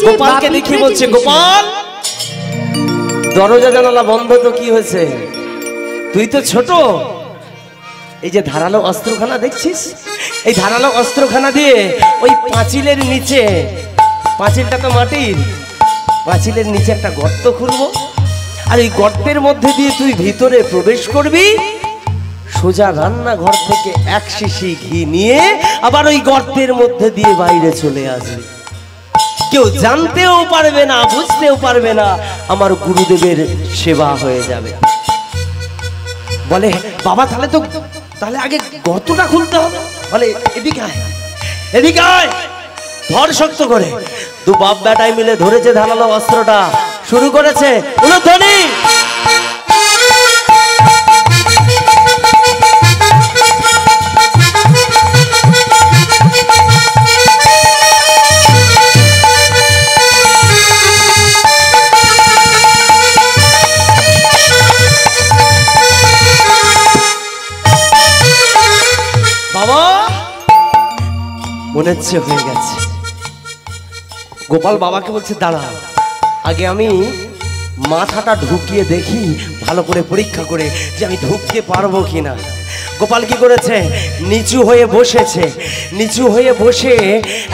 গোপালকে দেখে বলছে, গোপাল দরজা জানালা বন্ধ তো কি হয়েছে, তুই তো ছোট, এই যে ধারালো অস্ত্রখানা দেখছিস, এই ধারালো অস্ত্রখানা দিয়ে ওই পাঁচিলের নিচে, পাঁচিলটা তো মাটির, পাঁচিলের নিচে একটা গর্ত খুলবো, আর এই গর্তের মধ্যে দিয়ে তুই ভিতরে প্রবেশ করবি, সোজা রান্নাঘর থেকে এক শিশি ঘি নিয়ে আবার ওই গর্তের মধ্যে দিয়ে বাইরে চলে আসবি, কেউ জানতেও পারবে না, বুঝতেও পারবে না, আমার গুরুদেবের সেবা হয়ে যাবে। বলে বাবা তাহলে আগে গর্তটা খুলতে হবে। বলে এদিকে আয়, এদিকে আয়, ধর শক্ত করে। দু বাপ বেটাই মিলে ধরেছে ধারালো অস্ত্রটা, শুরু করেছে উলুধ্বনি। বাবা মনে হচ্ছে হয়ে গেছে। গোপাল বাবাকে বলছে দাঁড়া, আগে আমি মাথাটা ঢুকিয়ে দেখি ভালো করে পরীক্ষা করে যে আমি ঢুকতে পারবো কিনা। গোপাল কি করেছে, নিচু হয়ে বসেছে, নিচু হয়ে বসে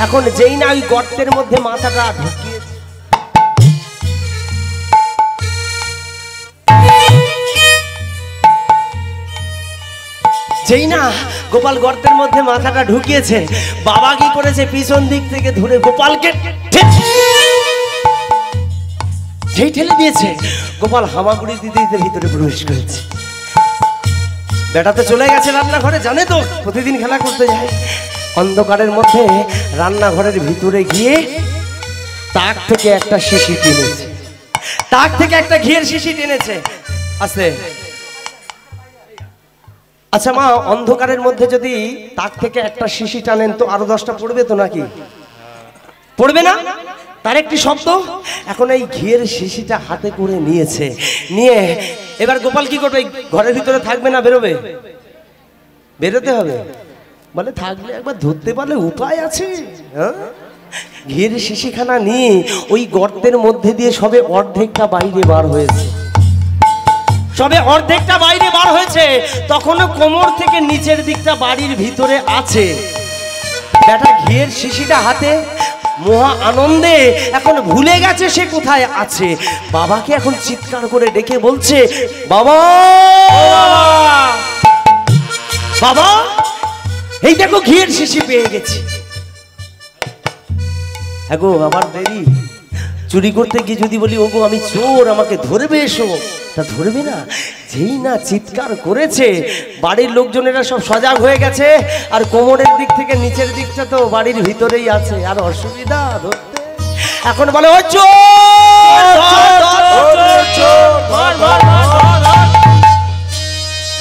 এখন যেই না ওই গর্তের মধ্যে মাথাটা ঢুকিয়ে, যেই না গোপাল গর্তের মধ্যে মাথাটা ঢুকিয়েছে, বাবা কি করেছে, পিছন দিক থেকে ধরে গোপালকে যেই ঠেলে দিয়েছে, গোপাল হামাগুড়ি দিতে দিতে ভিতরে প্রবেশ করেছে। বেটা তো চলে গেছে রান্নাঘরে, জানে তো প্রতিদিন খেলা করতে যায়। অন্ধকারের মধ্যে রান্নাঘরের ভিতরে গিয়ে তাক থেকে একটা শিশি টেনেছে, তাক থেকে একটা ঘিয়ের শিশি টেনেছে। আচ্ছা মা, অন্ধকারের মধ্যে যদি তাক থেকে একটা শিশি টানেন তো আরো 10টা পড়বে তো নাকি? পড়বে না? তার একটি শব্দ। এখন এই ঘিয়ের শিশিটা হাতে করে নিয়েছে, নিয়ে এবার গোপাল কি করবে, ঘরের ভিতরে থাকবে না বেরোবে? বেরোতে হবে। বলে থাকলে একবার ধরতে পারলে উপায় আছে। ঘিয়ের শিশিখানা নিয়ে ওই গর্তের মধ্যে দিয়ে সবে অর্ধেকটা বাইরে বার হয়েছে, সবে অর্ধেকটা বাইরে বার হয়েছে, তখনও কোমর থেকে নিচের দিকটা বাড়ির ভিতরে আছে। বেটা ঘিয়ের শিশিটা হাতে, মহা আনন্দে এখন ভুলে গেছে সে কোথায় আছে। বাবাকে এখন চিৎকার করে ডেকে বলছে, বাবা বাবা, এই দেখো ঘিয়ের শিশি পেয়ে গেছি। এগো আমার দেরি, চুরি করতে গিয়ে যদি বলি ওগো আমি চোর, আমাকে ধরবে এসো, তা ধরবে না। যেই না চিৎকার করেছে, বাড়ির লোকজনেরা সব সজাগ হয়ে গেছে, আর কোমরের দিক থেকে নিচের দিকটা তো বাড়ির ভিতরেই আছে, আর অসুবিধা ধরতে। এখন বলে ও চোর,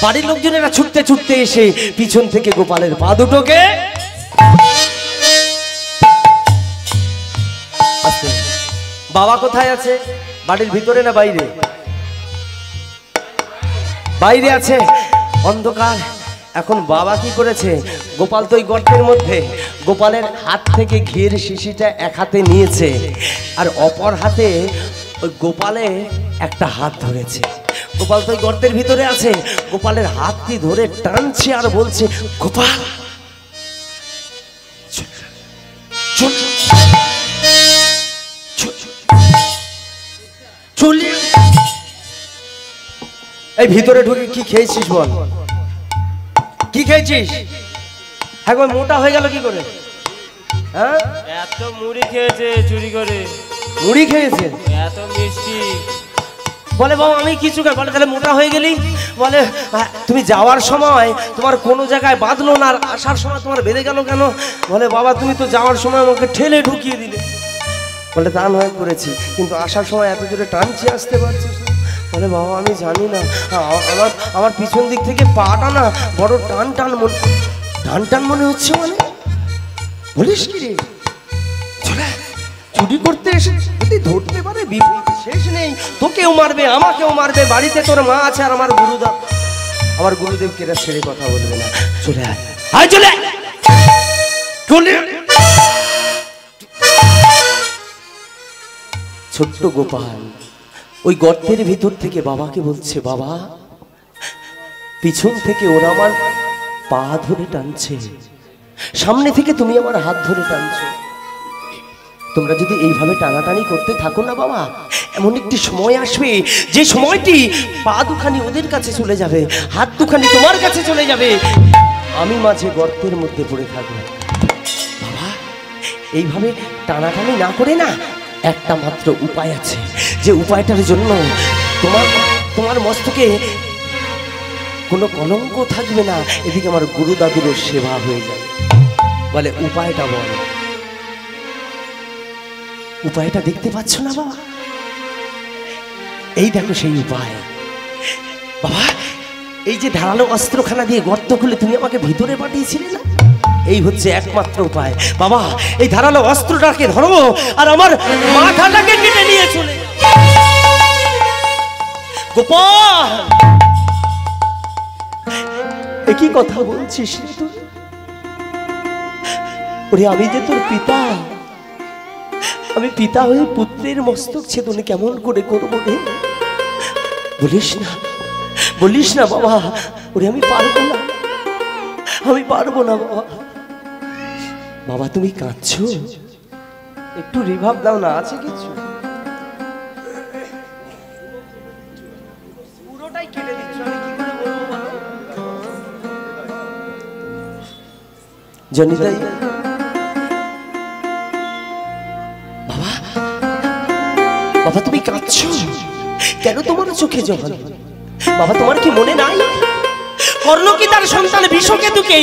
বাড়ির লোকজনেরা ছুটতে ছুটতে এসে পিছন থেকে গোপালের পা দুটোকে বাবা কোথায় আছে, বাড়ির ভিতরে না বাইরে? বাইরে আছে, অন্ধকার। এখন বাবা কি করেছে, গোপাল তো ওই গর্তের মধ্যে, গোপালের হাত থেকে ঘিয়ের শিশিটা এক হাতে নিয়েছে, আর অপর হাতে ওই গোপালে একটা হাত ধরেছে। গোপাল তো ওই গর্তের ভিতরে আছে, গোপালের হাতটি ধরে টানছে আর বলছে, গোপাল চলে এই ভিতরে ঢুকে কি খেয়েছিস বল, কি খেয়েছিস? হ্যাঁ গো, মোটা হয়ে গেল কি করে? হ্যাঁ, এত মুড়ি খেয়েছে চুরি করে। মুড়ি খেয়েছে, এত মিষ্টি। বলে বাবা আমি কিছু খাই। বলে তাহলে মোটা হয়ে গেলি? বলে তুমি যাওয়ার সময় তোমার কোনো জায়গায় বাঁধলো না, আর আসার সময় তোমার বেঁধে গেল কেন? বলে বাবা তুমি তো যাওয়ার সময় আমাকে ঠেলে ঢুকিয়ে দিলে। বলে তা নয় করেছি, কিন্তু আসার সময় এত জোরে টানছি, আসতে পারছিস না। বলে বাবা আমি জানি না, আমার পিছন দিক থেকে পাটা না বড় টান টান মনে হচ্ছে। মানে বলিস কি রে? চুরি করতে এসে যদি ধরতে পারে বিপদ শেষ নেই, তোকেও মারবে, আমাকেও মারবে, বাড়িতে তোর মা আছে আর আমার গুরুদেব, আমার গুরুদেবকে এরা ছেড়ে কথা বলবে না। চলে আয়, চলে চলে। 5 ছোট্ট গোপাল ওই গর্তের ভিতর থেকে বাবাকে বলছে, বাবা পিছন থেকে ওরা আমার পা ধরে টানছে, সামনে থেকে তুমি আমার হাত ধরে টানছো। তোমরা যদি এইভাবে টানাটানি করতে থাকো না বাবা, এমন একটি সময় আসবে যে সময়টি পা দুখানি ওদের কাছে চলে যাবে, হাত দুখানি তোমার কাছে চলে যাবে, আমি মাঝে গর্তের মধ্যে পড়ে থাকবো। বাবা এইভাবে টানাটানি না করে না একটা মাত্র উপায় আছে, যে উপায়টার জন্য তোমার মস্তকে কোনো কলঙ্ক থাকবে না, এদিকে আমার গুরু দাদুরও সেবা হয়ে যাবে। বলে উপায়টা বল। উপায়টা দেখতে পাচ্ছ না বাবা? এই দেখো সেই উপায়। বাবা এই যে ধারালো অস্ত্রখানা দিয়ে গর্ত খুলে তুমি আমাকে ভিতরে পাঠিয়েছিলে না, এই হচ্ছে একমাত্র উপায়। বাবা এই ধারালো অস্ত্রটাকে ধরো আর আমার মাথাটাকে কেটে নিয়ে চলে গোপাল। একই কথা বলছিস তুই? ওরে আমি যে তোর পিতা, আমি পিতা হয়ে পুত্রের মস্তক ছেদন কেমন করে করবো রে? বলিস না, বলিস না বাবা। ওরে আমি পারবো না, আমি পারবো না বাবা। বাবা তুমি কাঁদছো, একটু রিভাব দাও না, আছে কিছু? পুরোটাই কেটে দিচ্ছ, আমি কি করে বলবো বাবা? জনিতাই বাবা, বাবা তুমি কাঁদছো কেন? তোমার চোখে জল। বাবা তোমার কি মনে নাই কর্ণ কি তার সন্তান বিষকেতুকে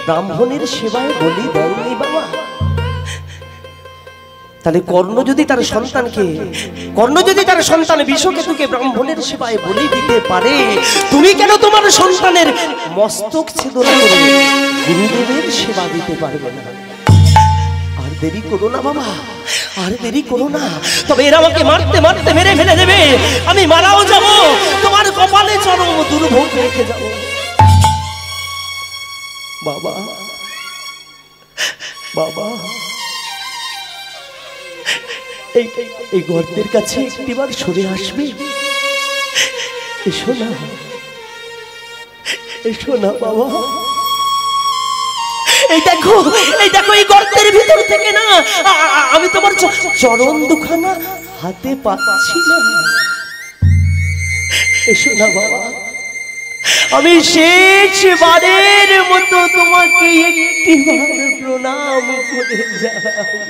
ব্রাহ্মণের সেবায় বলি দেয়নি বাবা? তাহলে কর্ণ যদি তার সন্তান বিষকেতুকে ব্রাহ্মণের সেবায় বলি দিতে পারে, তুমি কেন তোমার সন্তানের মস্তক ছেদন করে গুরুদেবের সেবা দিতে পারবে না? আর দেরি করো না বাবা, আর দেরি করো না, তবে এরা আমাকে মারতে মারতে মেরে ফেলে দেবে, আমি মারাও যাব, তোমার কপালে চরম দুর্ভোগ রেখে যাব। বাবা বাবা এই গর্তের কাছে একটিবার সরে আসবে? এসো না, এসো না বাবা। এই দেখো এই গর্তের ভিতর থেকে না আমি তোমার চরণ দুখানা হাতে পাচ্ছি না। এসো না বাবা, আমি শেষবারের মতো তোমাকে একটিবার প্রণাম করে যাই।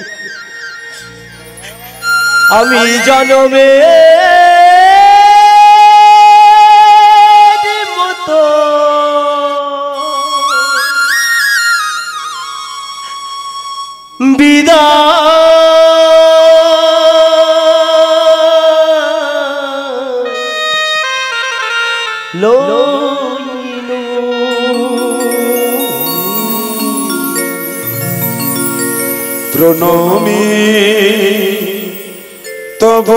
আমি জনমে মতো বিদায় লইনু। প্রণমী তব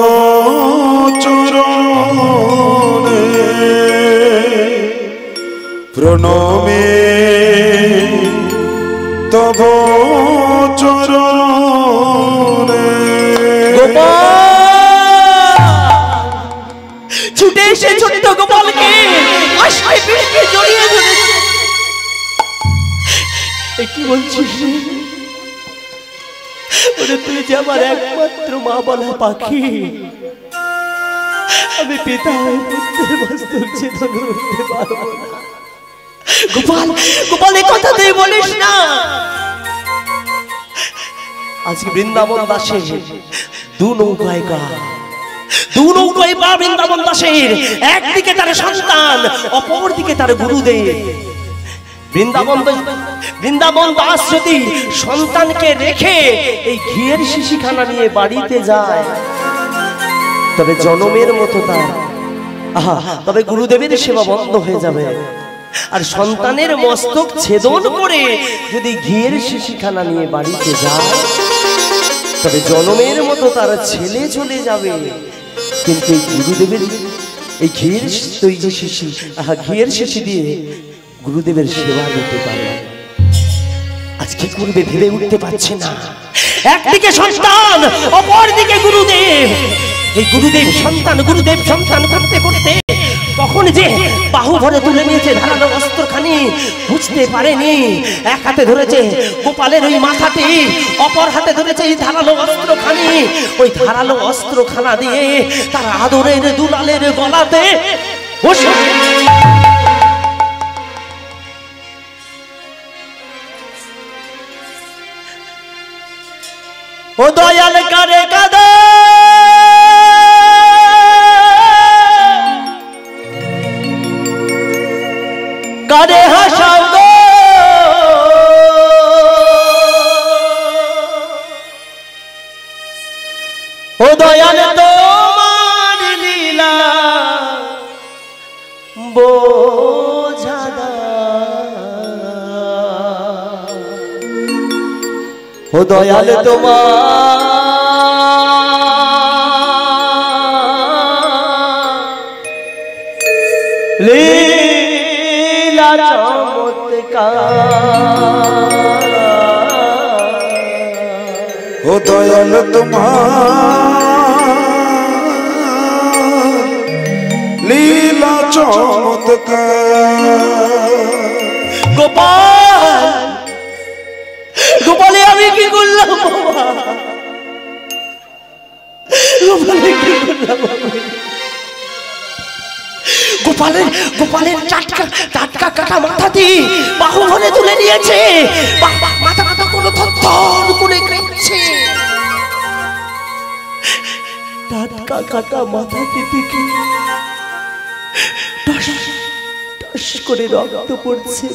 চরণে, প্রণমী তব চরণে। ছুটে এসে ছোট্ট গোপালকে আশায় পিঠে জড়িয়ে ধরেছে। কি বলছিস? ওরে তুই যে আমার একমাত্র মা বলা পাখি, আমি পিতা হয়ে পুত্রের মস্তক ছেদন করতে পারবো না। গোপাল গোপাল এই কথা তুই বলিস না। আজকে বৃন্দাবন দাসে দু নৌকায় পা বৃন্দাবন দাসের, একদিকে তার সন্তান, অপর দিকে তার গুরুদেব। বৃন্দাবন দাস যদি সন্তানকে রেখে এই ঘিয়ের শিশিখানা নিয়ে বাড়িতে যায়, তবে জনমের মতো তবে গুরুদেবের সেবা বন্ধ হয়ে যাবে। আর সন্তানের মস্তক ছেদন করে যদি ঘিয়ের শিশিখানা নিয়ে বাড়িতে যায়, তবে জনমের মতো তার ছেলে চলে যাবে। কিন্তু এই গুরুদেবের এই ঘিয়ের শিশি দিয়ে গুরুদেবের সেবা করতে পারে। আজকে করবে ভেবে উঠতে পারছে না। একদিকে সন্তান, অপর দিকে গুরুদেব। এই গুরুদেব সন্তান করতে করতে কখন যে বাহু ভরে তুলে নিয়েছে ধারালো অস্ত্রখানি বুঝতে পারেনি। এক হাতে ধরেছে গোপালের ওই মাথাটি, অপর হাতে ধরেছে এই ধারালো অস্ত্রখানি। ওই ধারালো অস্ত্রখানা দিয়ে তার আদরের দুলালের গলাতে ও দয়াল কারে কাদা কারে হাসাও গো, ও দয়াল তোমার লীলা বোঝাদা, ও দয়াল তোমার লীলা চমৎকার, ও দয়াল তোমার লীলা চমৎকার। গোপাল গোপালে আমি কি করলাম বাবা, গোপালে কি করলাম? গোপালের টাটকা কাটা মাথাটি বাহু ভরে তুলে নিয়েছে, মাথা কোনো থর করে কাঁপছে। টাটকা কাটা মাথাটি থেকে টস টস করে রক্ত পড়ছে।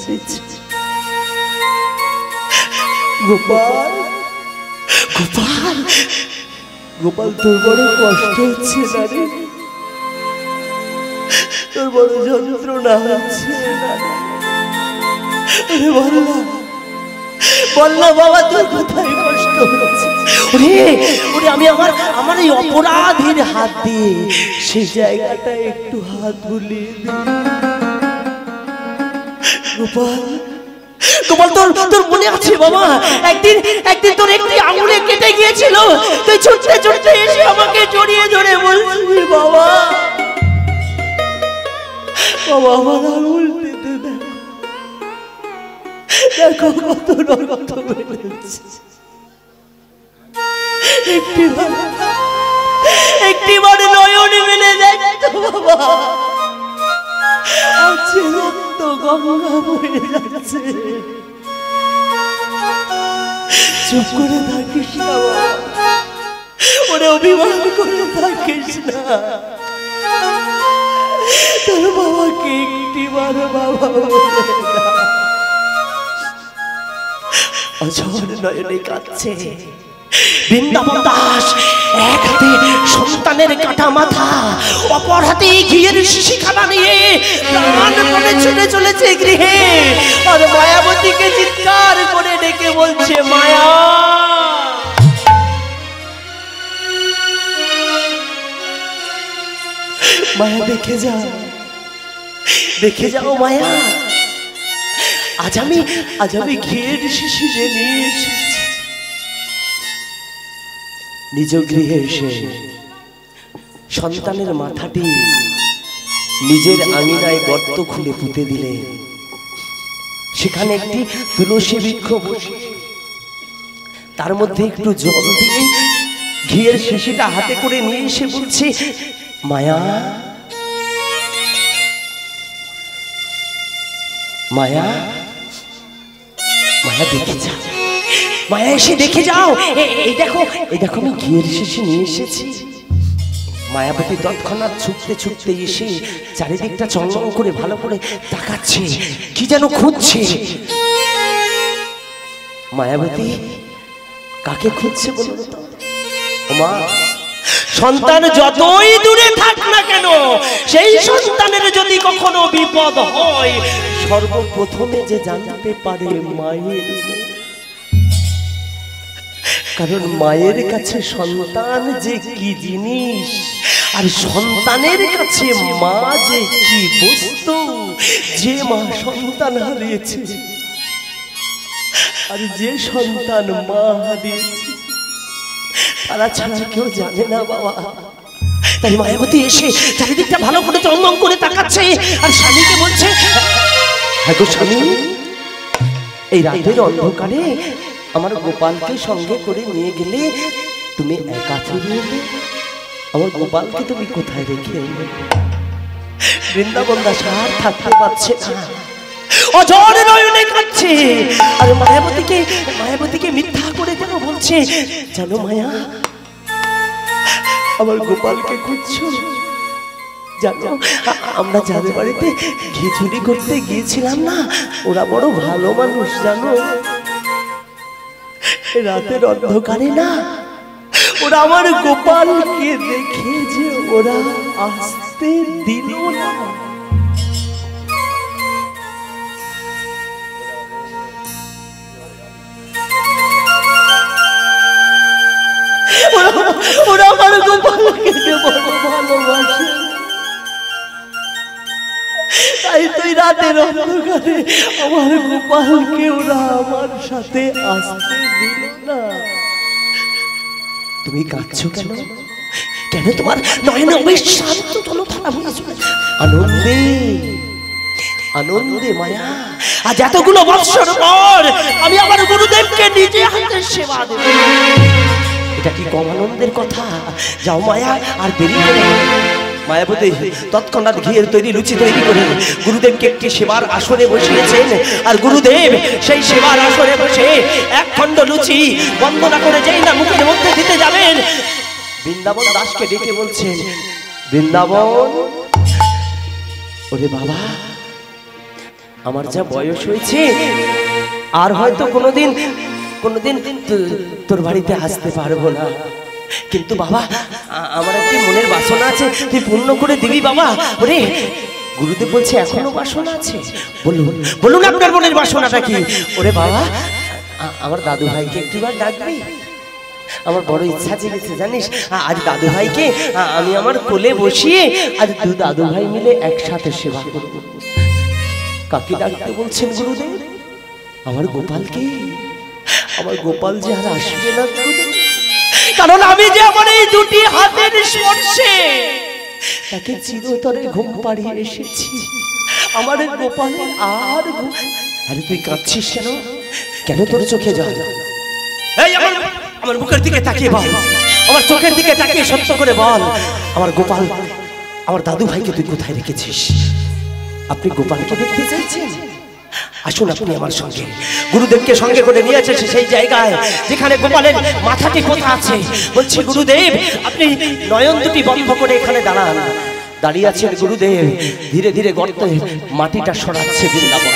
গোপাল গোপাল গোপাল তোর বড় কষ্ট হচ্ছে না রে, তোর বড় যন্ত্রণা হচ্ছে না? বললা বাবা তোর কোথায় কষ্ট হচ্ছে? ওরে আমি আমার এই অপরাধীর হাত দিয়ে সেই জায়গাটা একটু হাত বুলিয়ে দিই। গোপাল গোপাল তোর মনে আছে বাবা, একদিন তোর একটি আঙুলে কেটে গিয়েছিল, তুই ছুটতে এসে আমাকে জড়িয়ে ধরে বলছিলি বাবা বাবা আমার আঙুলটিতে দেখো কত রক্ত বেরোচ্ছে, একটিবার নয়ন মেলে দেখতো বাবা, আছে রক্ত গঙ্গা বয়ে যাচ্ছে। চুপ করে থাকিস না বাবা, ওরে অভিমান করে থাকিস না, তোর বাবাকে একটিবার বাবা অঝর নয়নে কাঁদছে। বৃন্দাবন দাস এক হাতে সন্তানের কাটা মাথা, অপর হাতে ঘিয়ের শিখানা নিয়ে প্রাণপণে ছুটে চলেছে গৃহে, আর মায়াবতীকে চিৎকার করে ডেকে বলছে মায়া মায়া দেখে যাও মায়া, আজ আমি ঘিয়ের শিশি নিয়ে এসেছি। নিজ গৃহে এসে সন্তানের মাথাটি নিজের আঙিনায় গর্ত খুলে পুঁতে দিলে, সেখানে একটি তুলসী বৃক্ষ বসে তার মধ্যে একটু জল দিয়ে ঘিয়ের শিশিটা হাতে করে নিয়ে এসে বলছে মায়া মায়া মায়া দেখে যাও, মায়া এসে দেখে যাও, এই দেখো আমি ঘিয়ের শিশি নিয়ে এসেছি। মায়াবতী তৎক্ষণাৎ ছুটতে এসে চারিদিকটা চঞ্চল করে ভালো করে তাকাচ্ছে, কি যেন খুঁজছে। মায়াবতী কাকে খুঁজছে বলুন তো? মা, সন্তান যতই দূরে থাক না কেন, সেই সন্তানের যদি কখনো বিপদ হয়, সর্বপ্রথমে যে জানতে পারে মায়ের, কারণ মায়ের কাছে সন্তান যে কি জিনিস, আর সন্তানের কাছে মা যে কি বস্তু। যে মা সন্তান হারিয়েছে, আর যে সন্তান মা হারিয়েছে, তারা ছাড়া কেউ জানে না বাবা। তাই মায়াবতী এসে চারিদিকটা ভালো করে চন্দন করে তাকাচ্ছে আর স্বামীকে বলছে, হ্যাঁ গো স্বামী, এই রাতের অন্ধকারে আমার গোপালকে সঙ্গে করে নিয়ে গেলে তুমি একা ফিরে এলে, আমার গোপালকে তুমি কোথায় রেখে এলে? বৃন্দাবন দাস আর থাকতে পারছে না, অজরে নয়নে কাঁদছে আর মায়াবতীকে মিথ্যা করে যেন বলছে, জানো মায়া, আমার গোপালকে খুঁজছো? জানো আমরা যাদের বাড়িতে ঘি চুরি করতে গিয়েছিলাম না, ওরা বড় ভালো মানুষ জানো, রাতের অন্ধকারে না ওরা আমার গোপালকে দেখে যে ওরা আসতে দিল না। ওরা আমার গোপালকে বড় ভালোবাসে, তাই তুই রাতের অন্ধকারে আমার গোপালকে ওরা আমার সাথে আসতে দিল না। তুমি কাঁদছো কেন? কেন তোমার নয়নে অবিশ্রান্ত জলধারা বইছে? আনন্দে আনন্দে মায়া, আজ এতগুলো বৎসর পর আমি আমার গুরুদেবকে নিজে হাতে সেবা দেব, এটা কি কম আনন্দের কথা? যাও মায়া, আর দেরি করে মায়াবতী তৎক্ষণাৎ ঘিয়ের তৈরি লুচি তৈরি করে গুরুদেবকে একটি সেবার আসরে বসিয়েছেন, আর গুরুদেব সেই সেবার আসরে বসে এক খণ্ড লুচি বন্দনা করে যেই না মুখের মধ্যে দিতে যাবেন, বৃন্দাবন দাসকে ডেকে বলছেন, বৃন্দাবন, ওরে বাবা, আমার যা বয়স হয়েছে আর হয়তো কোনোদিন তোর বাড়িতে আসতে পারবো না, কিন্তু বাবা আমার একটি মনের বাসনা আছে, তুই পূর্ণ করে দিবি বাবা। ওরে গুরুদেব বলছে, এখনো বাসনা আছে? বলুন বলুন আপনার মনের বাসনাটা কি? ওরে বাবা, আমার দাদু ভাইকে একটিবার ডাকবি, আমার বড় ইচ্ছা জেগেছে জানিস, আজ দাদু ভাইকে আমি আমার কোলে বসিয়ে আজ দু দাদু ভাই মিলে একসাথে সেবা করব। কাকে ডাকতে বলছেন গুরুদেব? আমার গোপালকে। আমার গোপাল যে আর আসবে না গুরুদেব, কারণ আমি যে আমার এই দুটি হাতের স্পর্শে তাকে চিরতরে ঘুম পাড়িয়ে এসেছি। আমার গোপাল আর আরে তুই কাঁদছিস কেন? কেন তোর চোখে জল? এই আমার মুখের দিকে তাকিয়ে বল, আমার চোখের দিকে তাকিয়ে সত্য করে বল, আমার গোপাল, আমার দাদু ভাইকে তুই কোথায় রেখেছিস? আপনি গোপালকে দেখতে চাইছেন? আসুন আপনি আমার সঙ্গে। গুরুদেবকে সঙ্গে করে নিয়ে এসেছে সেই জায়গায় যেখানে গোপালের মাথাটি পোঁতা আছে। বলছি গুরুদেব, আপনি নয়ন দুটি বন্ধ করে এখানে দাঁড়ান। দাঁড়িয়ে আছেন গুরুদেব, ধীরে ধীরে গর্তে মাটিটা সরাচ্ছে বৃন্দাবন।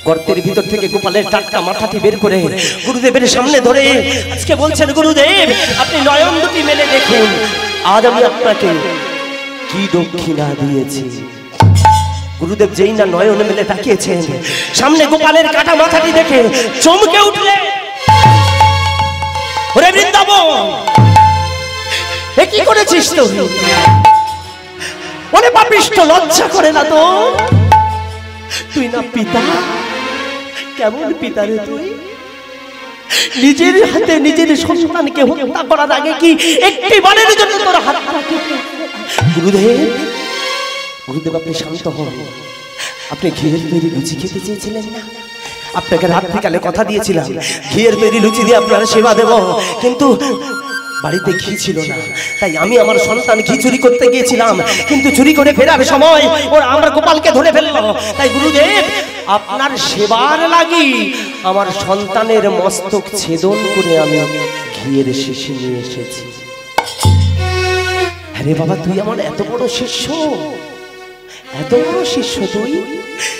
গর্তের ভিতর থেকে গোপালের টাটকা মাথাটি বের করে গুরুদেবের সামনে ধরে আজকে বলছেন, গুরুদেব আপনি নয়ন দুটি মেলে দেখুন, আজ আমি আপনাকে কি দক্ষিণা দিয়েছি। গুরুদেব যেই না নয়ন মেলে তাকিয়েছেন, সামনে গোপালের কাটা মাথাটি দেখে চমকে উঠলে, ওরে বৃন্দাবন, এ কি করেছিস তুই? ওরে পাপিষ্ঠ, লজ্জা করে না তো? তুই না পিতা? কেমন পিতা রে তুই? নিজের হাতে নিজের সন্তানকে হত্যা করার আগে কি একটি বারের জন্য তোর হাত রাখে? গুরুদেব, গুরুদেব আপনি শান্ত হন। আপনি ঘিয়ের তৈরি লুচি খেতে চেয়েছিলেন না? আপনাকে রাত্রিকালে কথা দিয়েছিলাম ঘিয়ের তৈরি লুচি দিয়ে আপনারা সেবা দেব, কিন্তু বাড়িতে ঘি ছিল না, তাই আমি আমার সন্তান ঘি চুরি করতে গিয়েছিলাম, কিন্তু চুরি করে ফেরার সময় ওরা আমার গোপালকে ধরে ফেললো। তাই গুরুদেব আপনার সেবার লাগি আমার সন্তানের মস্তক ছেদন করে আমি ঘিয়ের শিশি নিয়ে এসেছি। আরে বাবা, তুই আমার এত বড় শিষ্য, এত বড় শিষ্য তুই,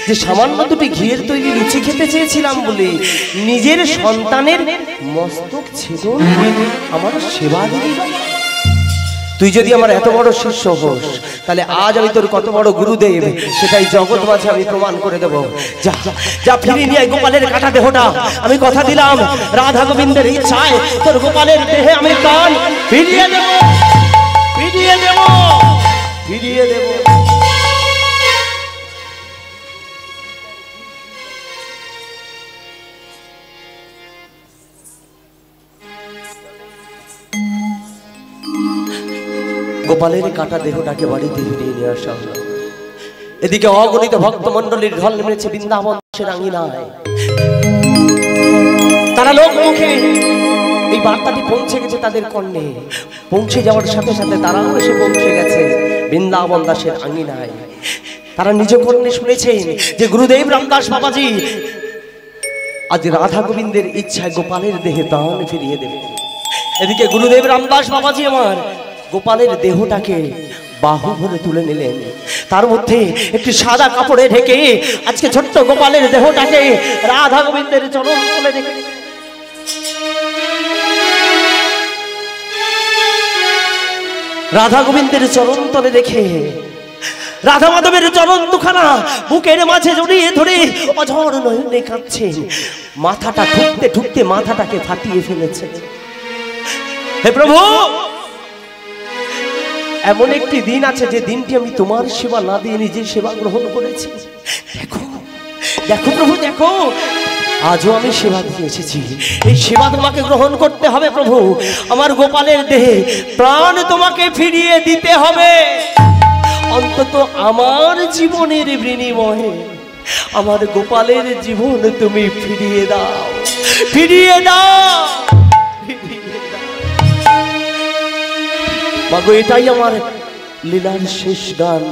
যে সামান্য দুটি ঘিয়ের তৈরি লুচি খেতে চেয়েছিলাম বলে নিজের সন্তানের মস্তক ছেদন আমার সেবা দিবি? তুই যদি আমার এত বড় শিষ্য হোস, তাহলে আজ আমি তোর কত বড় গুরুদেব সেটাই জগৎ মাঝে আমি প্রমাণ করে দেব। যা যা, ফিরিয়ে নিয়ে গোপালের কাটা দেহটা। আমি কথা দিলাম রাধা গোবিন্দের ইচ্ছায় তোর গোপালের দেহে আমি প্রাণ ফিরিয়ে দেব, ফিরিয়ে দেব, ফিরিয়ে দেব। গোপালের কাটা দেহটাকে বাড়িতে ফিরিয়ে নিয়ে আসা হলো। এদিকে অগণিত ভক্তমণ্ডলীর ঢল নেমেছে বৃন্দাবন দাসের আঙিনায়। তারা লোক মুখে এই বার্তাটি পৌঁছে গেছে তাদের কর্ণে। পৌঁছে যাওয়ার সাথে সাথে তারাও এসে পৌঁছে গেছে বৃন্দাবন দাসের আঙিনায়। তারা নিজ কর্ণে শুনেছেন যে গুরুদেব রামদাস বাবাজি আজ রাধা গোবিন্দের ইচ্ছায় গোপালের দেহে দান ফিরিয়ে দেবে। এদিকে গুরুদেব রামদাস বাবাজি আমার গোপালের দেহটাকে বাহু ভরে তুলে নিলেন। তার মধ্যে একটি সাদা কাপড়ে ঢেকে আজকে ছোট্ট গোপালের দেহটাকে রাধা গোবিন্দের চরণ তলে রেখে রাধা গোবিন্দের চরণ তলে রেখে রাধা মাধবের চরণ দুখানা বুকের মাঝে জড়িয়ে ধরে অঝর নয়নে কাঁদছেন। মাথাটা ঠুকতে ঠুকতে মাথাটাকে ফাটিয়ে ফেলেছে। হে প্রভু, এমন একটি দিন আছে যে দিনটি আমি তোমার সেবা না দিয়ে নিজের সেবা গ্রহণ করেছি। দেখো দেখো প্রভু, দেখো আজও আমি সেবা দিয়ে এসেছি। এই সেবা তোমাকে গ্রহণ করতে হবে প্রভু। আমার গোপালের দেহে প্রাণ তোমাকে ফিরিয়ে দিতে হবে। অন্তত আমার জীবনের বিনিময়ে আমার গোপালের জীবন তুমি ফিরিয়ে দাও, ফিরিয়ে দাও, ফিরিয়ে দাও। মাগো, এটাই আমার লীলার শেষ গান।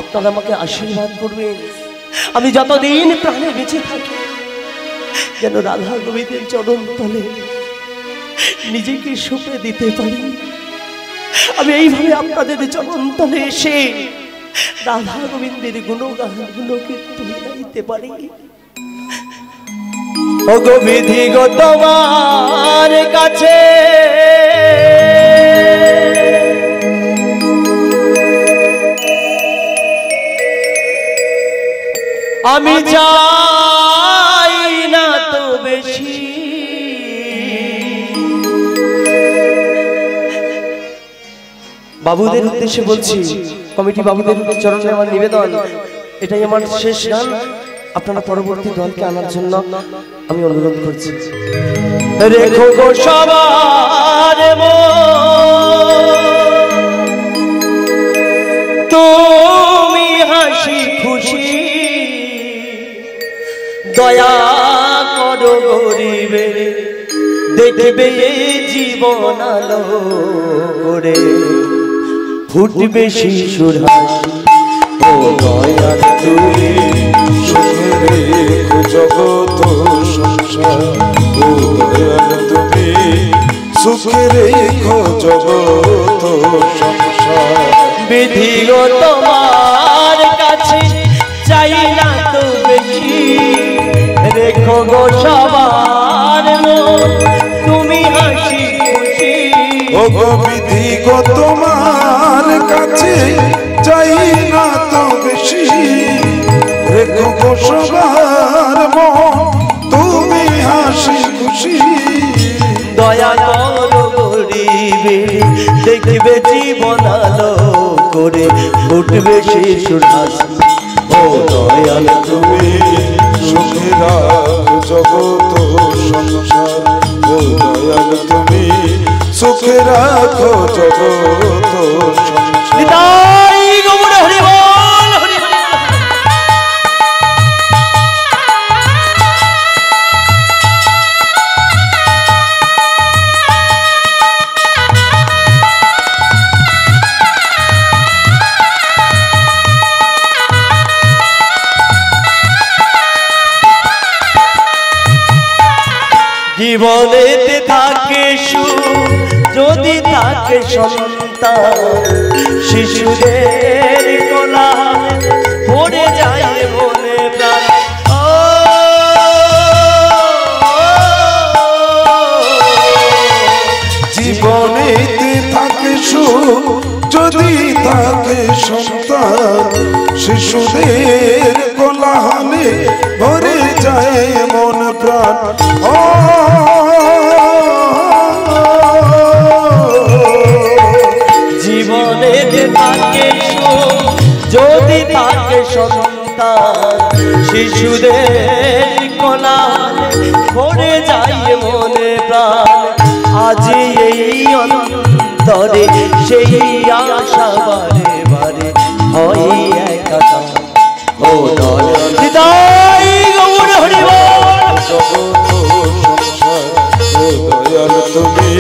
আপনারা আমাকে আশীর্বাদ করবেন। আমি যতদিন প্রাণে বেঁচে থাকি যেন রাধা গোবিন্দের চরণ তলে নিজেকে সঁপে দিতে পারি। আমি এইভাবে আপনাদের চরণ তলে এসে রাধা গোবিন্দের গুণগানগুলোকে তুলে দিতে পারি। ওগো বিধি গো তোমার কাছে আমি চাই না তো বেশি। বাবুদের উদ্দেশ্যে বলছি, কমিটি বাবুদের চরণে আমার নিবেদন, এটাই আমার শেষ গান। আপনারা পরবর্তী দলকে আনার জন্য আমি অনুরোধ করছি। রেখো গো সবার তুমি হাসি খুশি, দয়া করো গরিবের দেখবে জীবন আলো করে, ফুটবে শিশুর হাসি। ও দয়াল তুমি সুখে রেখো জগত সংসার, ও দয়াল তুমি সুখে রেখো জগত সংসার। বিধি গো তোমার কাছে চাই না তো বেশি, রেখো গো সবার তুমি হাসি খুশি। ও গো বিধি গো তোমার কাছে চাই না তো বেশি, রেখো গো সবার মন তুমি হাসি খুশি। দয়া করো গরিবে দেখবে জীবন আলো করে, ফুটবে শিশুর হাসি। ও দয়াল তুমি সুখে রাখো জগত সংসার, ও দয়াল তুমি সুখে রাখো জগত সংসার। নিতাই গৌর হরি বল, হরি বল। জীবনেতে থাকে সুখ যদি থাকে সন্তান, শিশুদের কোলাহল পড়ে যায় মনে প্রাণ। জীবনেতে থাকে সুখ যদি থাকে সন্তান, শিশুদের কোলাহলে ভরে যায় মন প্রাণ। ও জীবনেতে থাকে সুখ যদি থাকে সন্তান, শিশুদের কোলাহলে ভরে যায় মনে প্রাণ। আজ এই তরে সেই আশা বারে বারে হয় একাকার। ও দয়াল হৃদয় গৌর হরি বল। জগত সংসার ও দয়াল তুমি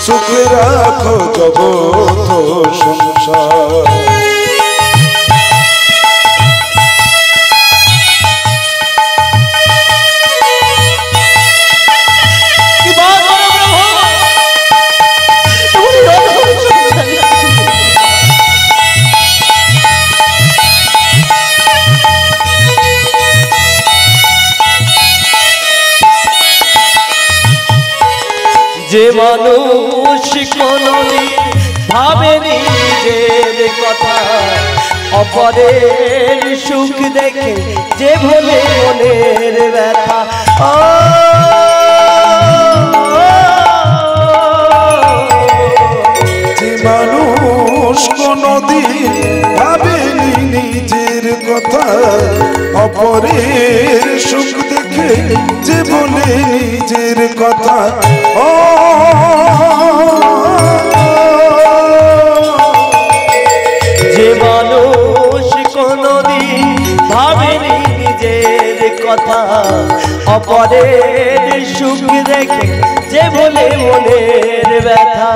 সুখে রাখো জগত সংসার। যে মানুষ কোনদিন ভাবেনি নিজের কথা, অপরের সুখ দেখে যে ভোলে মনের ব্যথা। যে মানুষ কোনদিন ভাবেনি নিজের কথা, অপরের সুখ দেখে যে বলে নিজের কথা। ও যে মানুষ কোনদিন ভাবেনি নিজের কথা, অপরের সুখ দেখে যে বলে মনের ব্যথা,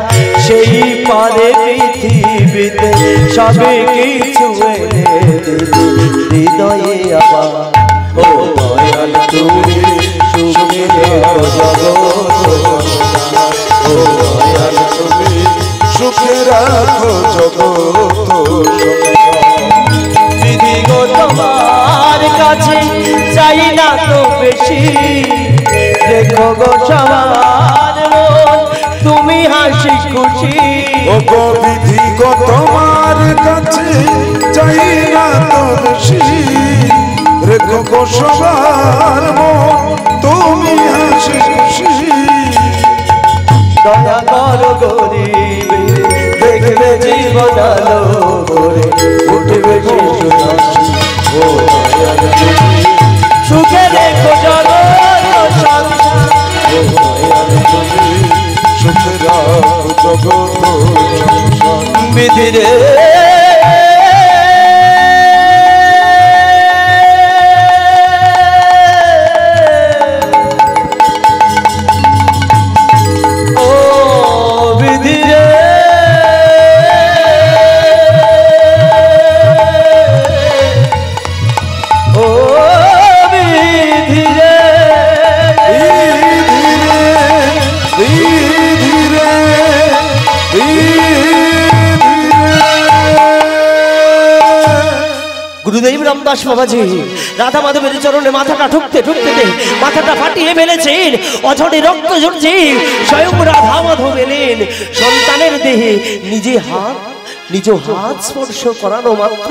সেই পারে পৃথিবীতে সবে কিছু এনে দিতে হৃদয়ে আবার। ও দয়াল তুমি সুখে রেখো জগৎ, ও দয়াল তুমি সুখে রাখো জগত বিধি গো তোমার কাছে চাই না তো বেশি, দেখো গো সবার মন তুমি হাসি খুশি। ও গো বিধি গো তোমার কাছে চাই না তো বেশি, রেখো গো সবার মন তুমি হাসি খুশি। দয়া করো গরিব দেখবে জীবন আলো করে উঠবে শিশু হাসি। ও দয়াল তুমি সুখে রেখো জগৎ সংসার। ও দয়াল তুমি সুখে রাখো জগত সংসার। বিধি রে গুরুদেব রামদাস বাবাজি রাধা মাধবের চরণে মাথাটা ঠুকতে ঠুকতে মাথাটা ফাটিয়ে ফেলেছেন, অঝরে রক্ত ঝরছে। স্বয়ং রাধা মাধব এলেন সন্তানের দেহে নিজ হাত স্পর্শ করানো মাত্র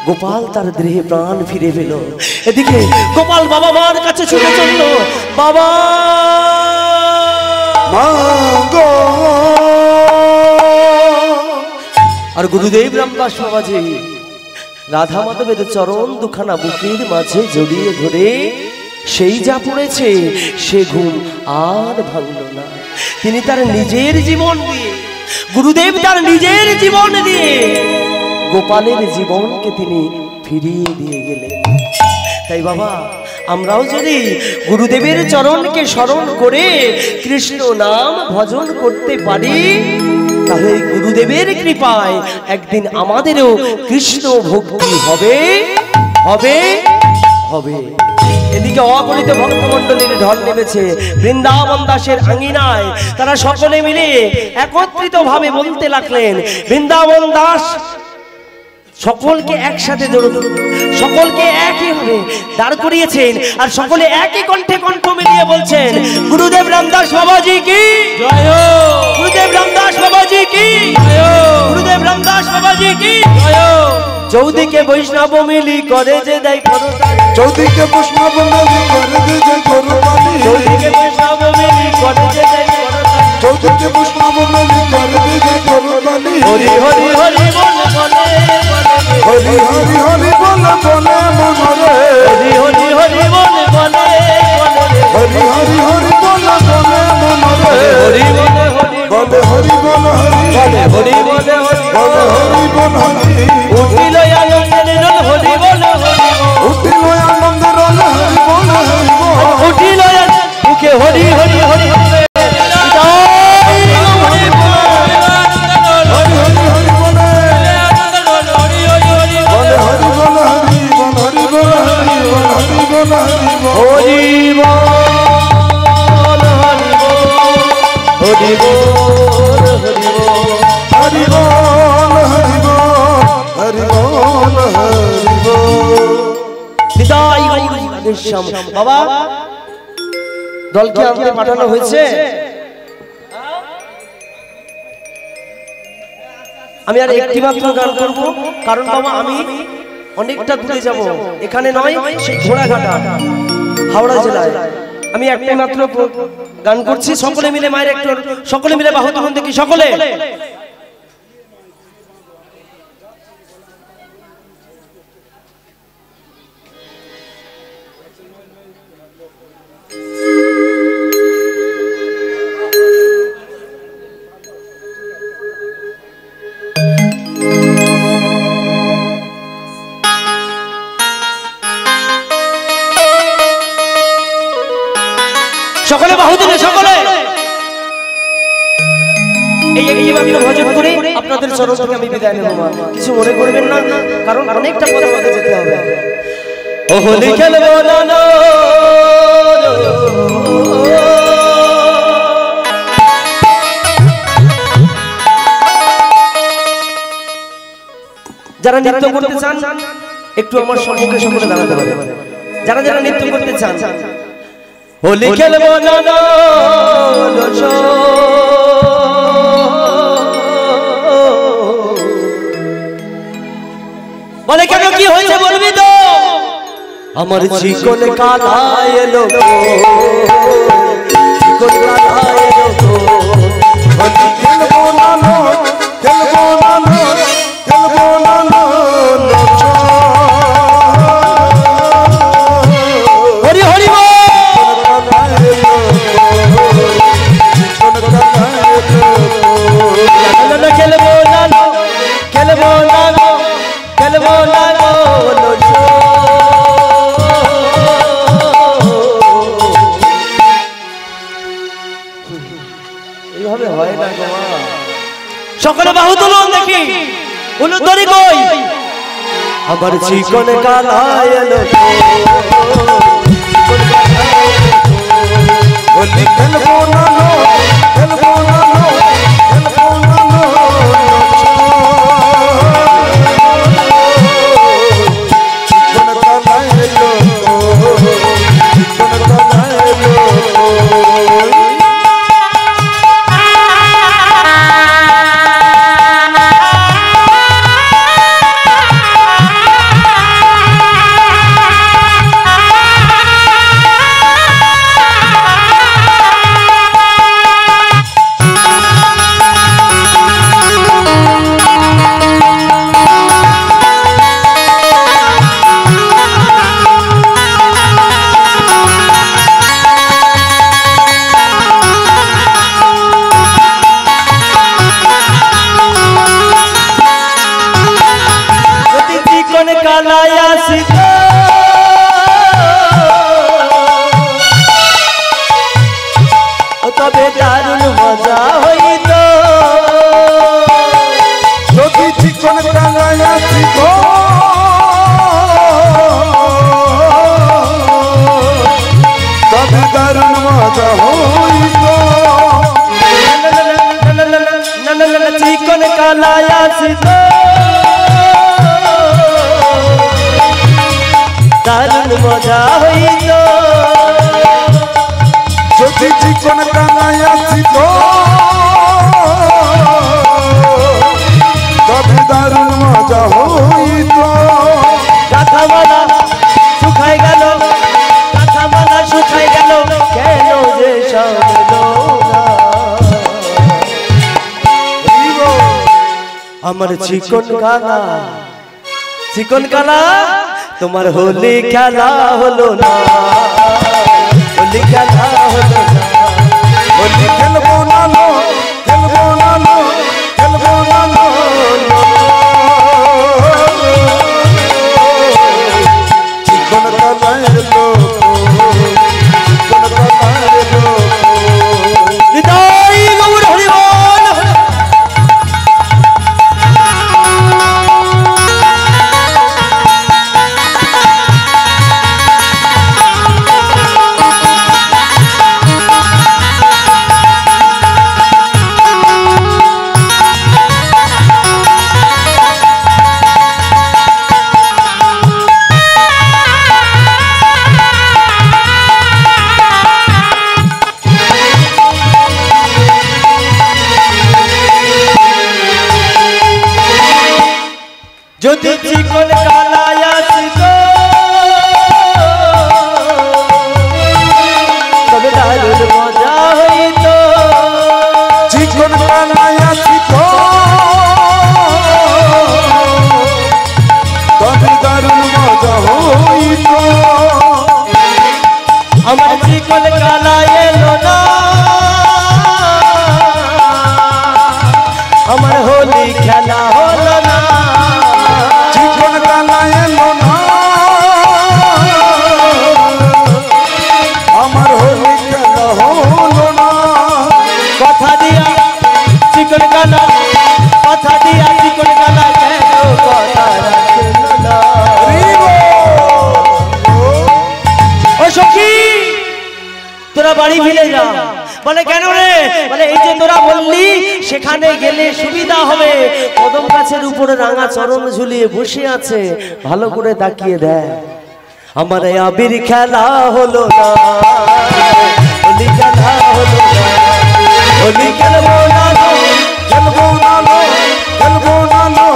গোপাল তার দেহে প্রাণ ফিরে পেল। এদিকে গোপাল বাবা মার কাছে ছুটে চলল, বাবা আর গুরুদেব রামদাস বাবাজি রাধা মাধবের চরণ দুখানা বুকের মাঝে জড়িয়ে ধরে সেই যা পড়েছে সে ঘুম আর ভাঙল না। তিনি তার নিজের জীবন দিয়ে, গুরুদেব তার নিজের জীবন দিয়ে গোপালের জীবনকে তিনি ফিরিয়ে দিয়ে গেলেন। তাই বাবা আমরাও যদি গুরুদেবের চরণকে স্মরণ করে কৃষ্ণ নাম ভজন করতে পারি, তাহলে গুরুদেবের কৃপায় একদিন আমাদেরও কৃষ্ণ ভক্তি হবে হবে হবে। এদিকে অগণিত ভক্তমণ্ডলীর ঢল নেমেছে বৃন্দাবন দাসের আঙিনায়। তারা সকলে মিলে একত্রিত ভাবে বলতে লাগলেন, বৃন্দাবন দাস সকলকে একসাথে সকলকে একই ভাবে দাঁড় করিয়েছেন আর সকলে একই কণ্ঠে কণ্ঠ মিলিয়ে বলছেন, গুরুদেব রামদাস বাবাজি কি জয় হো, গুরুদেব রামদাস বাবাজি কি জয় হো, গুরুদেব রামদাস বাবাজি কি জয় হো। চৌদিকে বৈষ্ণব মিলি করে যে দেয় করতালি, চৌদিকে বৈষ্ণব মিলি করে যে দেয় করতালি, চৌদিকে বৈষ্ণব মিলি করে যে দেয় করতালি, চৌদিকে বৈষ্ণব মিলি করে যে দেয় করতালি। হরি হরি হরি বল বলে হরি হরি হরি বলে বলে মনরে, হরি হরি হরি বল বলে হরি হরি হরি বলে বলে মনরে, হরি বলে হরি বলে হরি বলে হরি হরি বল হরি বল হরি বল হরি বল। নিতাই গৌর রাধেশ্যাম। বাবা দলকে আনতে পাঠানো হয়েছে। আমি আর একটি মাত্র গান করব, কারণ বাবা আমি অনেকটা দূরে যাব, এখানে নয় সেই ঘোড়াঘাটা হাওড়া জেলায়। আমি একটাই মাত্র গান করছি, সকলে মিলে মায়ের একটু, সকলে মিলে বাহু তখন দেখি সকলে। সকলে বাহু দিলে সকলে এই একটি মাত্র ভজন করে আপনাদের চরণ থেকে আমি বিদায় নেব। কিছু মনে করবেন না, কারণ অনেকটা পথ আমাকে যেতে হবে। ও হোলি খেলবো না যারা নৃত্য করতে চান একটু আমার সম্মুখে সকলে দাঁড়াতে পারে। যারা যারা নৃত্য করতে চান হোলি খেলবো না বলে কেন কি হয়েছে বলবি তো? আমার চিকন কালা এলো চিকন কালা এলো হরি খেলবো না খেলবো না খেলবো না হরি হরি খেলবো না খেলবো না খেলবো না এইভাবে হয় না। সকলে বাহু তুলুন দেখি, বলুন দড়ি কই? আমার চিকন কালা এলো হরি খেলবো না খেলবো না খেলবো না চিকন কালা এলো চিকন কালা এলো। তবে দারুণ মজা হইত যদি চিকন কালায় আসিত তবে দারুণ মজা হইত। চিকন কালায় আসিত দারুণ মজা হইত যদি চিকন কালায় আসিত তবে দারুণ মজা হইত। কাঁথামালা শুকাই গেল কাঁথামালা শুকাই গেল কেন যে সামলো না আমার চিকন কালা তোমার হোলি খেলা হলো না হোলি খেলা হলো না হোলি খেলবো না খেলবো না খেলবো না চিকন কালায় এলো চিকন কালায় এলো। নিতাই গৌর হরি বল। যদি চিকন কালাই আসিত তবে দারুণ মজা হইত। চিকন কালাই আসিত তবে দারুণ মজা হইত। আমার চিকন কালাই এলো না, আমার হোলি খেলা হলো না। চিকন কালাই এলো না, আমার হোলি খেলা হলো না। কথা দিয়া চিকন কালা, কথা দিয়া চিকন কালা কেন কথা রাখলো না। ও সখী তোরা বাড়ি ফিরে যা। বলে কেন রে? বলে এই যে তোরা বললি সেখানে গেলে সুবিধা হবে। কদম গাছের উপরে রাঙা চরণ ঝুলিয়ে বসে আছে, ভালো করে তাকিয়ে দেয়। আমার আবির খেলা হলো না, হোলি খেলা হলো না, হোলি খেলবো না, খেলবো না লো, খেলবো না লো,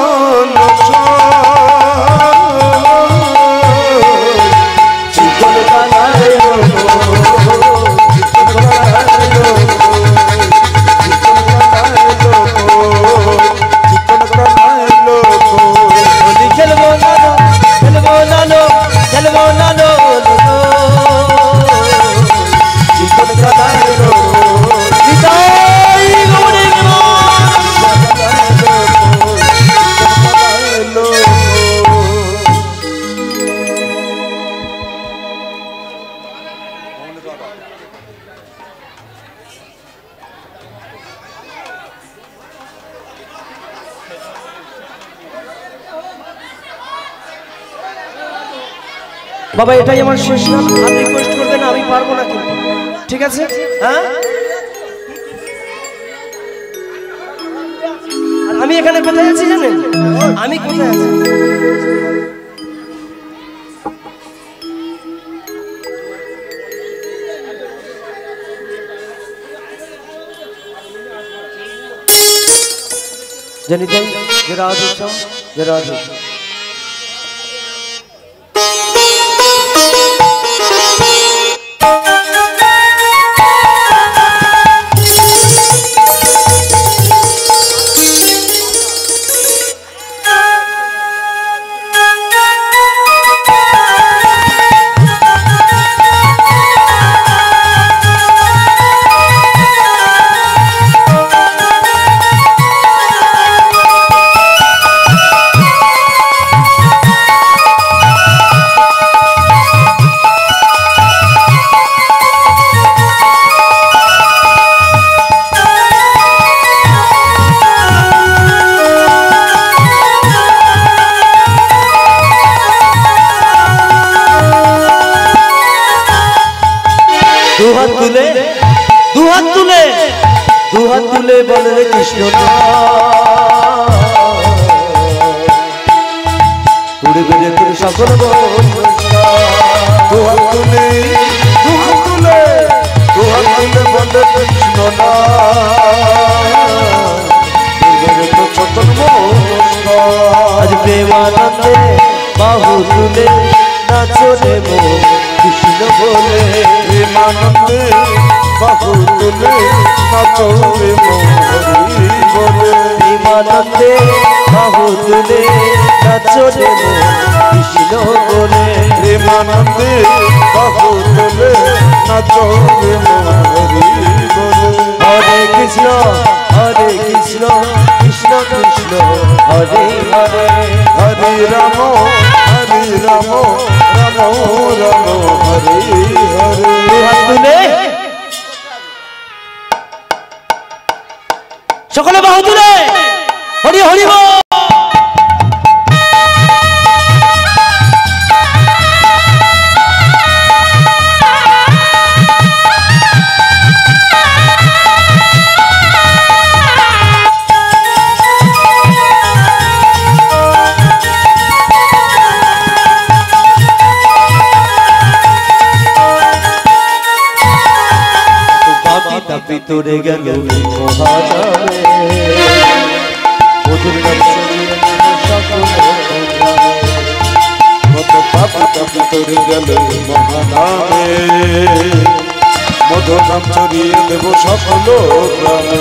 চিকন কালা এলো, হোলি খেলবো না, খেলবো না লো, খেলবো না লো, চিকন কালা এলো। বিদায় গৌরী বাবা, এটাই আমার শেষ নাম। আর রিকোয়েস্ট করবে না, আমি পারবো না কিন্তু, ঠিক আছে? হ্যাঁ, আর আমি এখানে কোথায় আছি জানেন? আমি কোথায় আছি? জানি তাই যে রাধে শ্যাম, যে রাধে। দুহাত তুলে, দুহাত তুলে, দুহাত তুলে বলে রে কৃষ্ণ উড়বে রে তোর সকল দুহাত তুলে, দুহাত তুলে, দুহাত তুলে বলে কৃষ্ণ না, আজ প্রেমানন্দে বাহু তুলে নাচরে মন কৃষ্ণ বলে। প্রেমানন্দে বাহু তুলে নাচরে মন হরি বলে। প্রেমানন্দে বাহু তুলে নাচরে মন কৃষ্ণ বলে। প্রেমানন্দে বাহু তুলে নাচরে মন হরি বলে। হরে কৃষ্ণ, হরে কৃষ্ণ, কৃষ্ণ কৃষ্ণ হরে হরে। হরে রাম, হরে রাম, রাম রাম হরে হরে। দুহাত তুলে, সকলে বাহু তুলে হরি হরি বল। ভিতরে গেল মহারামে মধুর নাম সকল নাম ছড়িয়ে দেব সকল গ্রামে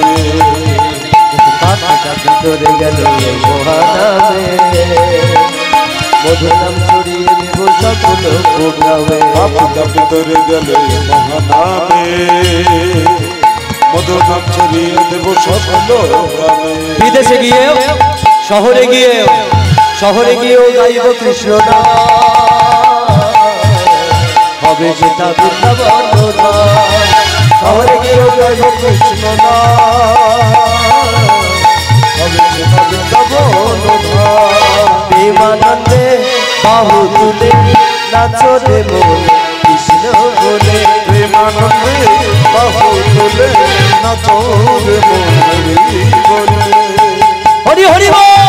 ভিতরে গেল এই মহানামে মধুর নাম ছড়িয়ে দেব সকল গ্রামে পাপিতা ভিতরে গেলে মহানামে মধুর নাম ছড়িয়ে দেব সকল গ্রামে বিদেশে গিয়ে শহরে গিয়েও গাইব কৃষ্ণ নাম হবে সেটা বৃন্দাবন শহরে গিয়েও গাইব কৃষ্ণ নাম হবে সেটা বৃন্দাবন প্রেমানন্দে বাহু তুলে নাচো রে মন কৃষ্ণ বলে প্রেমানন্দে বাহু তুলে নাচো রে মন বলে হরি হরি বল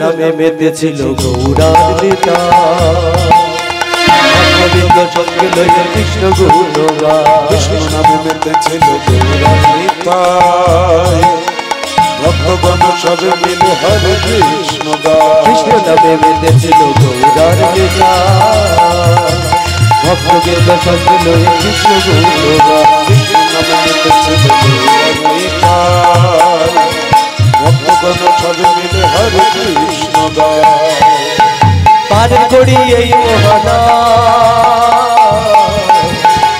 নামে মেতেছিল গৌরার নেতা গোবিন্দ সঙ্গে লইল কৃষ্ণ গুণগা কৃষ্ণ নামে মেতেছিল গৌরার নেতা ভক্তগণ সবে মিলে হরে কৃষ্ণ গায় কৃষ্ণ নামে মেতেছিল গৌরার নেতা ভক্তগণ সঙ্গে লইল কৃষ্ণ গুণগা কৃষ্ণ নামে মেতেছিল গৌরার নেতা ভক্তগণ সবে মিলে হরে কৃষ্ণ গায় পার করি এই মহানা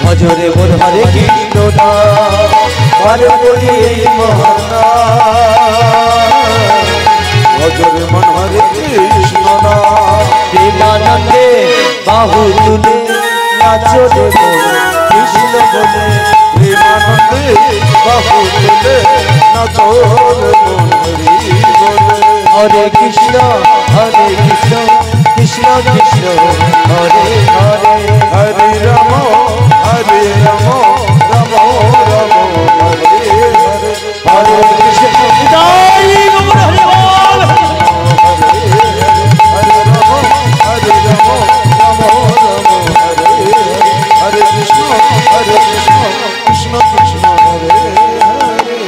ভজরে মোর হরে কৃষ্ণ নাম পার করি এই মহানা ভজরে মন হরে কৃষ্ণ নাম প্রেমানন্দে বাহু তুলে নাচো রে মন কৃষ্ণ বলে প্রেমানন্দে বাহু তুলে নাচো রে মন বলে হরে কৃষ্ণ কৃষ্ণ কৃষ্ণ হরে হরে হরে রাম হরে রাম রাম রাম হরে হরে হরে কৃষ্ণ জয় গৌর হরি বল হরে রাম হরে রাম রাম রাম হরে হরে কৃষ্ণ কৃষ্ণ কৃষ্ণ হরে হরে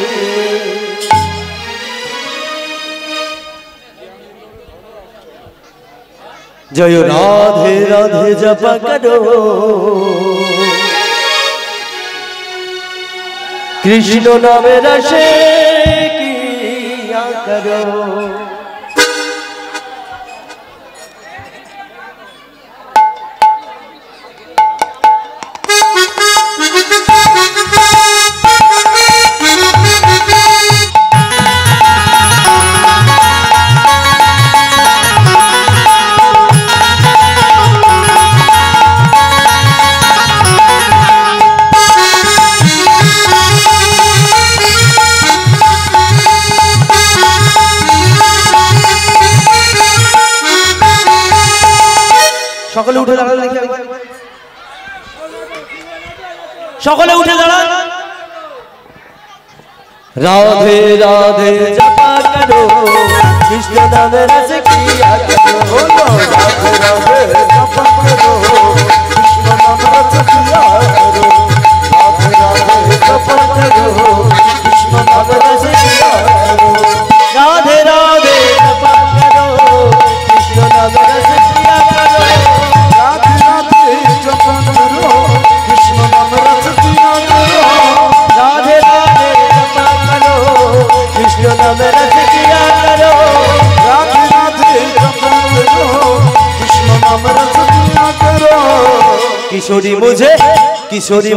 জয় রাধে রাধে জপ করো কৃষ্ণ নামে রসে কিয়া করো সকলে উঠে দাঁড়ান দেখি সকলে উঠে দাঁড়ান রাধে রাধে জপা করো কৃষ্ণ নামে রস কিয়া করো রাধে রাধে জপ করো কৃষ্ণ নাম রস কিয়া করো রাধে রাধে জপ করো কৃষ্ণ নাম রস কিয়া করো রাধে রাধে জপা করো কৃষ্ণ নামে রস কিয়া করো রাধে রাধে জপ করো কৃষ্ণ নাম রস কিয়া করো রাধে রাধে জপা করো কৃষ্ণ নামে রস কিয়া করো রাধে রাধে জপ করো কৃষ্ণ নাম রস কিয়া করো কিশোরী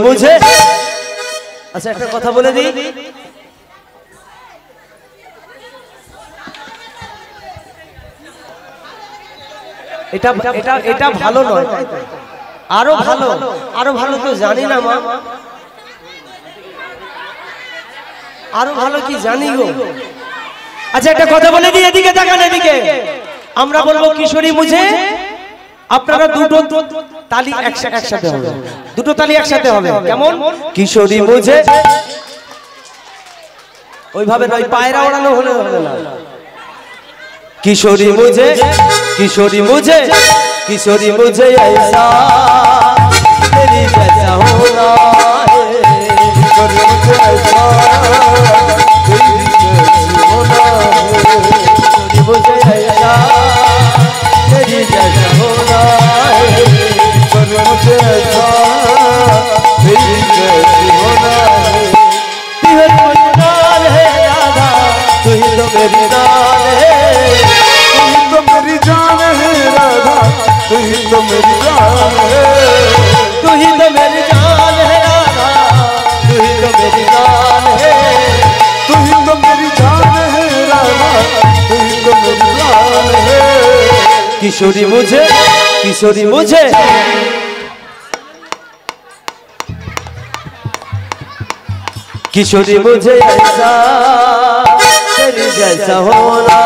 মুঝে আচ্ছা একটা কথা বলে দিই এটা এটা এটা ভালো নয় আরো ভালো তো জানি না মা আরো ভালো কি জানি গো আচ্ছা একটা কথা বলে দিই, এদিকে তাকান এদিকে। আমরা বলবো কিশোরী মুঝে, আপনারা দুটো তালি একসাথে হবে, দুটো তালি একসাথে হবে। কেমন? কিশোরী মুঝে, ওইভাবে নয়, পায়রা ওড়ানো হলে হবে না। किशोरी मुझे, किशोरी मुझे, किशोरी मुझे ऐसा तेरी जैसा होना है, किशोरी मुझे ऐसा तेरी जैसी होना है, किशोरी मुझे ऐसा तेरी जैसा होना है, किशोरी मुझे ऐसा तेरी जैसी होना है। तू ही तो मेरी जान है राधा, तू ही तो मेरी जान है, तो मेरी जान है राधा, तू ही तो मेरी जान है, तू ही तो मेरी जान है राधा, तू ही तो मेरी जान है, तू ही तो मेरी जान है राधा, तू ही तो मेरी जान है। किशोरी मुझे, किशोरी मुझे, किशोरी मुझे ऐसा तेरी जैसा होना,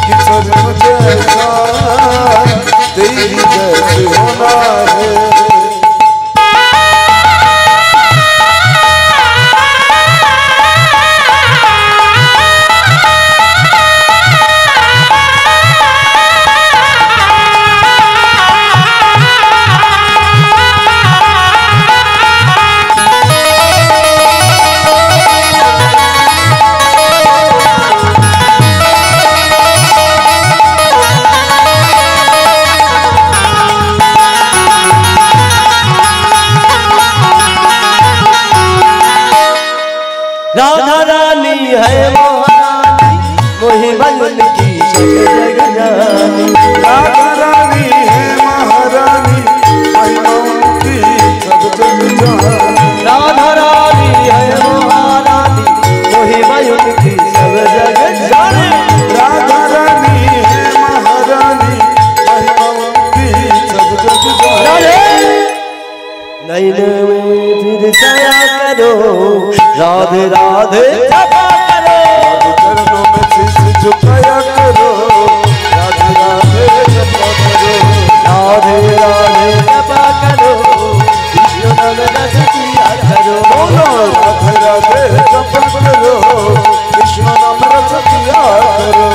किशोरी मुझे ऐसा तेरी जैसी होना है। राधा रानी है महारानी, मोही बन की सब जग जानी, राधा रानी है महारानी, महिमाओं की सब जग जानी, राधा रानी है महारानी, मोही बन की सब जग जानी, राधा रानी है महारानी, महिमाओं की सब जग जानी। नैन में फिर सया करो, राधे राधे जपा करो, चरणों में शीश झुकाया करो, राधे राधे जपा करो, राधे राधे जपा करो, कृष्ण नाम रस किया करो, बोलो राधे राधे जपा करो, कृष्ण नाम रस किया करो।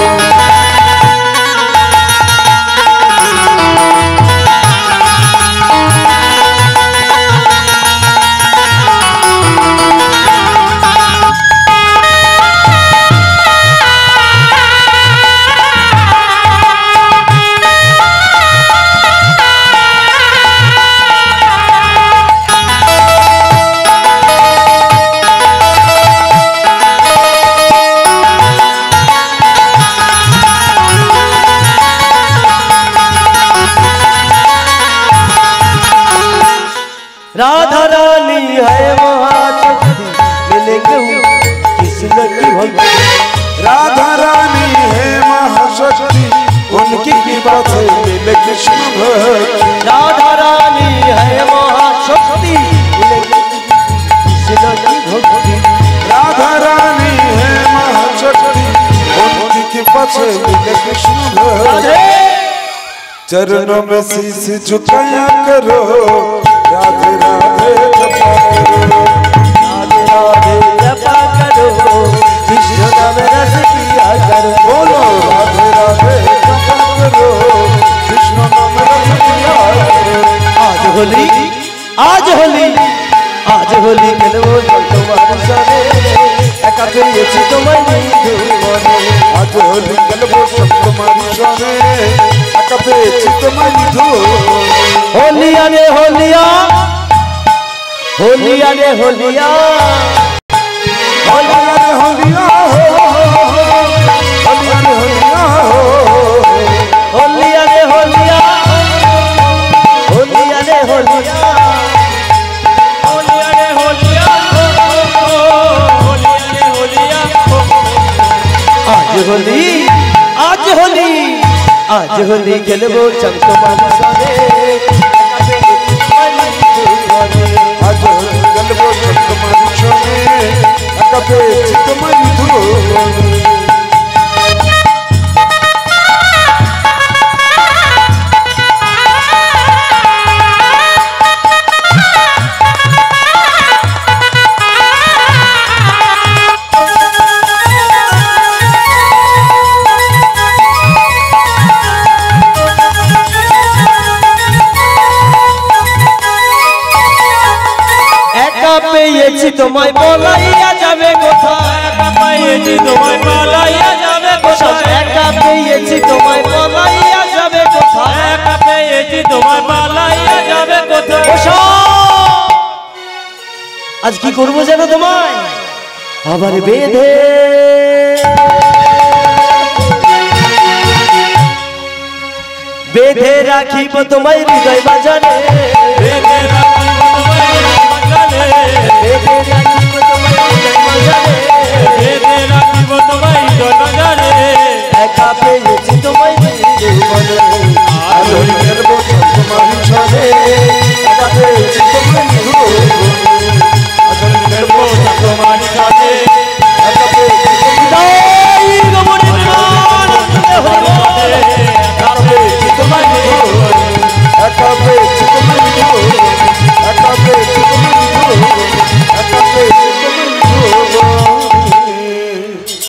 राधा रानी है महाशक्ति, मिलेंगे कृष्ण की भक्ति, राधा रानी है महाशक्ति, उनकी कृपा से मिले कृष्ण भक्ति, राधा रानी है महाशक्ति, मिलेंगे कृष्ण की भक्ति, राधा रानी है महाशक्ति, उनकी कृपा से मिले कृष्ण भक्ति। चरणों में शीश झुकाया करो, राधे राधे जपा करो, राधे राधे जपा करो, कृष्ण नाम रस किया करो, बोलो राधे राधे जपा करो, कृष्ण नाम रस किया करो। आज होली, आज होली, आज होली খেলবো তোমার সাথে, একা পেয়েছি তোমায় জীবনে, आज होली खेलबो सब तुम्हारी जाने, एका पेची तुम्हारी धूल। होलिया रे होलिया, होलिया रे होलिया, होलिया रे होलिया हो, होलिया रे होलिया हो, होलिया रे होलिया, होलिया रे होलिया, होलिया रे होलिया, होलिया रे होलिया, आज होली, आज होली, आज होली खेलबो चमचमार सारे, आज होली खेलबो सब तुम्हारी जाने, एका पेची तुम्हारी धूल। পেয়েছি তোমায় বলাইয়া যাবে কোথায়, একা পেয়েছি তোমায় পালাইয়া যাবে কোথায়, একা পেয়েছি তোমায় বলাইয়া যাবে কোথায়। একা পেয়েছি তোমায় পালাইয়া যাবে কোথায়। আজ কি করবো জানো তোমায় আবার বেঁধে, বেঁধে রাখিব তোমায় হৃদয় বাজারে, বেঁধে রাখিব তোমায় বাজারে, বেঁধে রাখিব তোমায় হৃদয় বাজারে, বেঁধে রাখিব তোমায় বাজারে। একা পেয়েছি তোমায় বলে